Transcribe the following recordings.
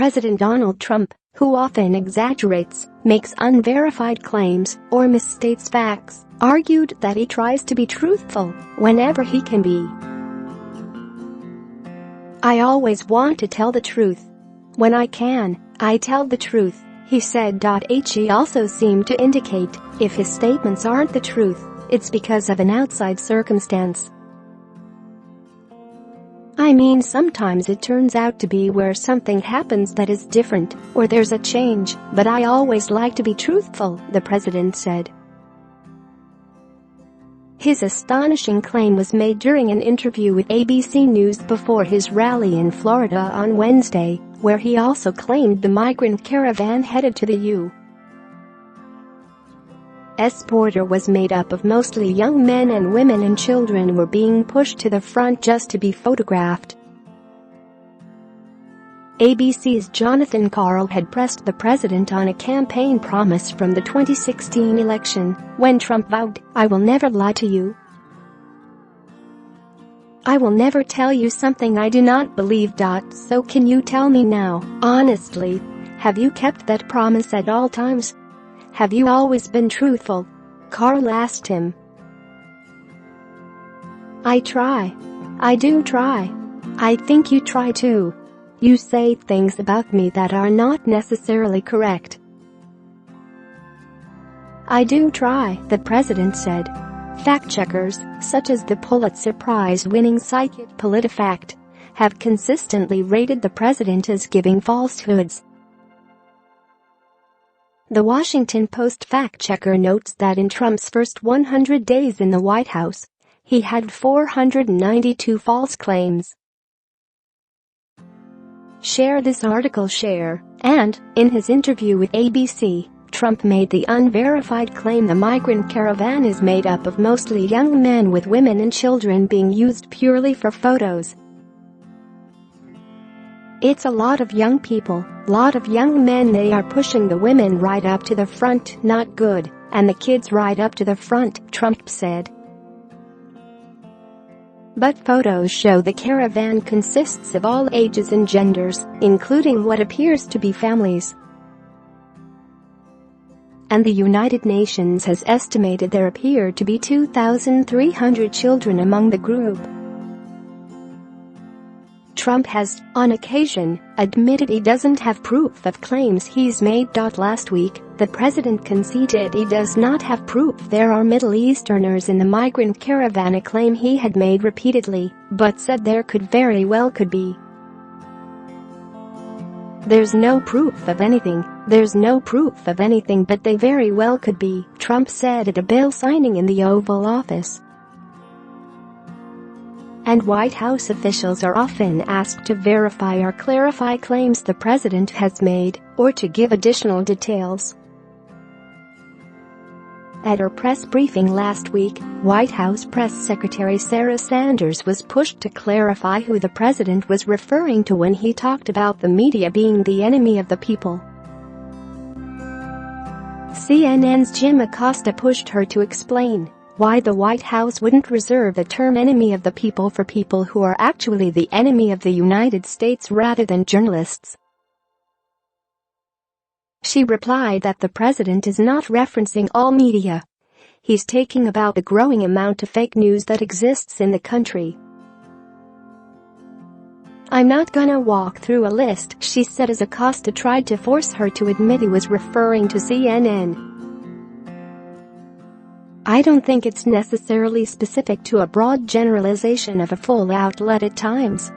President Donald Trump, who often exaggerates, makes unverified claims, or misstates facts, argued that he tries to be truthful whenever he can be. "I always want to tell the truth. When I can, I tell the truth," he said. He also seemed to indicate, if his statements aren't the truth, it's because of an outside circumstance. "I mean, sometimes it turns out to be where something happens that is different, or there's a change, but I always like to be truthful," the president said. His astonishing claim was made during an interview with ABC News before his rally in Florida on Wednesday, where he also claimed the migrant caravan headed to the U.S. border was made up of mostly young men, and women and children were being pushed to the front just to be photographed. ABC's Jonathan Karl had pressed the president on a campaign promise from the 2016 election, when Trump vowed, "I will never lie to you. I will never tell you something I do not believe. So can you tell me now, honestly, have you kept that promise at all times? Have you always been truthful?" Karl asked him. "I try. I do try. I think you try too. You say things about me that are not necessarily correct." "I do try," the president said. Fact-checkers, such as the Pulitzer Prize-winning site PolitiFact, have consistently rated the president as giving falsehoods. The Washington Post fact-checker notes that in Trump's first 100 days in the White House, he had 492 false claims. Share this article. Share. And, in his interview with ABC, Trump made the unverified claim the migrant caravan is made up of mostly young men, with women and children being used purely for photos. "It's a lot of young people, lot of young men. They are pushing the women right up to the front, not good, and the kids right up to the front," Trump said. But photos show the caravan consists of all ages and genders, including what appears to be families. And the United Nations has estimated there appear to be 2,300 children among the group. Trump has, on occasion, admitted he doesn't have proof of claims he's made. Last week, the president conceded he does not have proof there are Middle Easterners in the migrant caravan, a claim he had made repeatedly, but said there could very well be. "There's no proof of anything, but they very well could be," Trump said at a bill signing in the Oval Office. And White House officials are often asked to verify or clarify claims the president has made, or to give additional details. At her press briefing last week, White House Press Secretary Sarah Sanders was pushed to clarify who the president was referring to when he talked about the media being the enemy of the people. CNN's Jim Acosta pushed her to explain why the White House wouldn't reserve the term enemy of the people for people who are actually the enemy of the United States rather than journalists. She replied that the president is not referencing all media. He's talking about the growing amount of fake news that exists in the country. "I'm not gonna walk through a list," she said as Acosta tried to force her to admit he was referring to CNN. "I don't think it's necessarily specific to a broad generalization of a full outlet at times.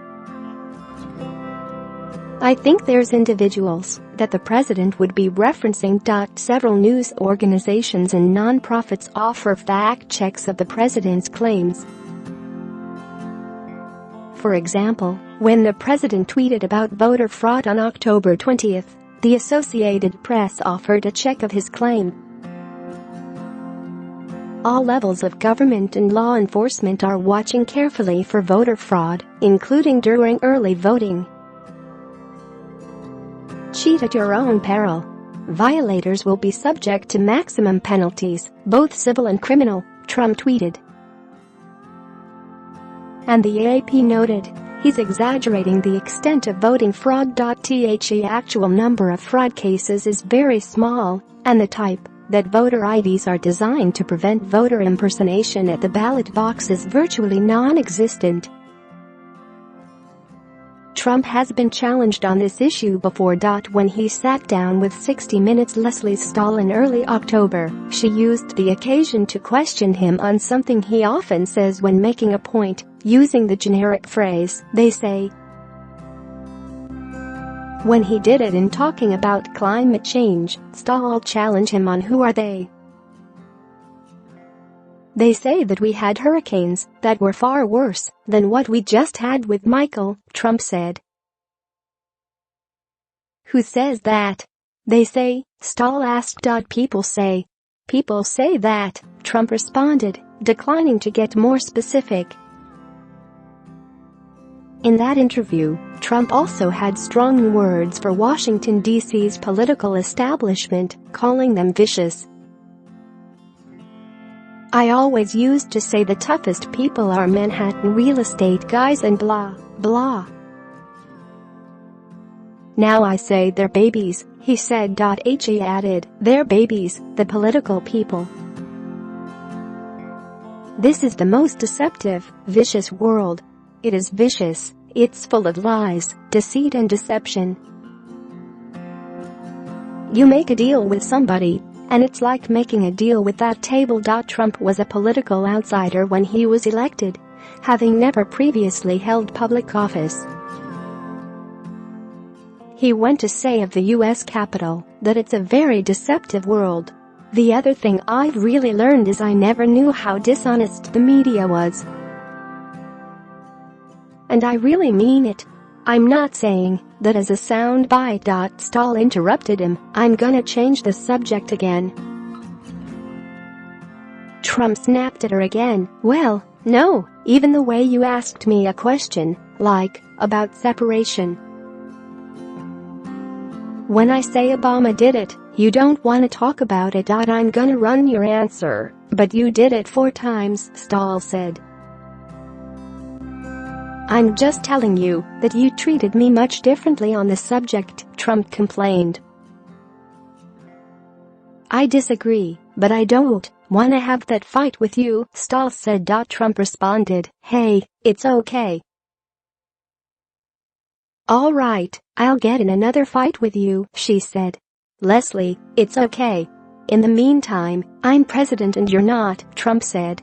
I think there's individuals that the president would be referencing. Several news organizations and non-profits offer fact checks of the president's claims. For example, when the president tweeted about voter fraud on October 20th, the Associated Press offered a check of his claim. All levels of government and law enforcement are watching carefully for voter fraud, including during early voting. Cheat at your own peril. Violators will be subject to maximum penalties, both civil and criminal, Trump tweeted. And the AP noted, he's exaggerating the extent of voting fraud. The actual number of fraud cases is very small, and the type that voter IDs are designed to prevent voter impersonation at the ballot box is virtually non-existent. Trump has been challenged on this issue before. When he sat down with 60 Minutes' Lesley Stahl in early October, she used the occasion to question him on something he often says when making a point, using the generic phrase, "they say." When he did it in talking about climate change, Stahl challenged him on who are they. "They say that we had hurricanes that were far worse than what we just had with Michael," Trump said. "Who says that?" "They say," Stahl asked. "People say." "People say that," Trump responded, declining to get more specific. In that interview, Trump also had strong words for Washington, D.C.'s political establishment, calling them vicious. "I always used to say the toughest people are Manhattan real estate guys and blah, blah. Now I say they're babies," he said. He added, "They're babies, the political people. This is the most deceptive, vicious world. It is vicious, it's full of lies, deceit and deception. You make a deal with somebody, and it's like making a deal with that table." Trump was a political outsider when he was elected, having never previously held public office. He went to say of the U.S. Capitol that it's a very deceptive world. "The other thing I've really learned is I never knew how dishonest the media was. And I really mean it. I'm not saying that as a soundbite." Stahl interrupted him, "I'm gonna change the subject again." Trump snapped at her again, "Well, no, even the way you asked me a question, like, about separation. When I say Obama did it, you don't want to talk about it. I'm gonna run your answer, but you did it 4 times, Stahl said. "I'm just telling you that you treated me much differently on the subject," Trump complained. "I disagree, but I don't want to have that fight with you," Stahl said. Trump responded, "Hey, it's okay. All right, I'll get in another fight with you," she said. "Lesley, it's okay. In the meantime, I'm president and you're not," Trump said.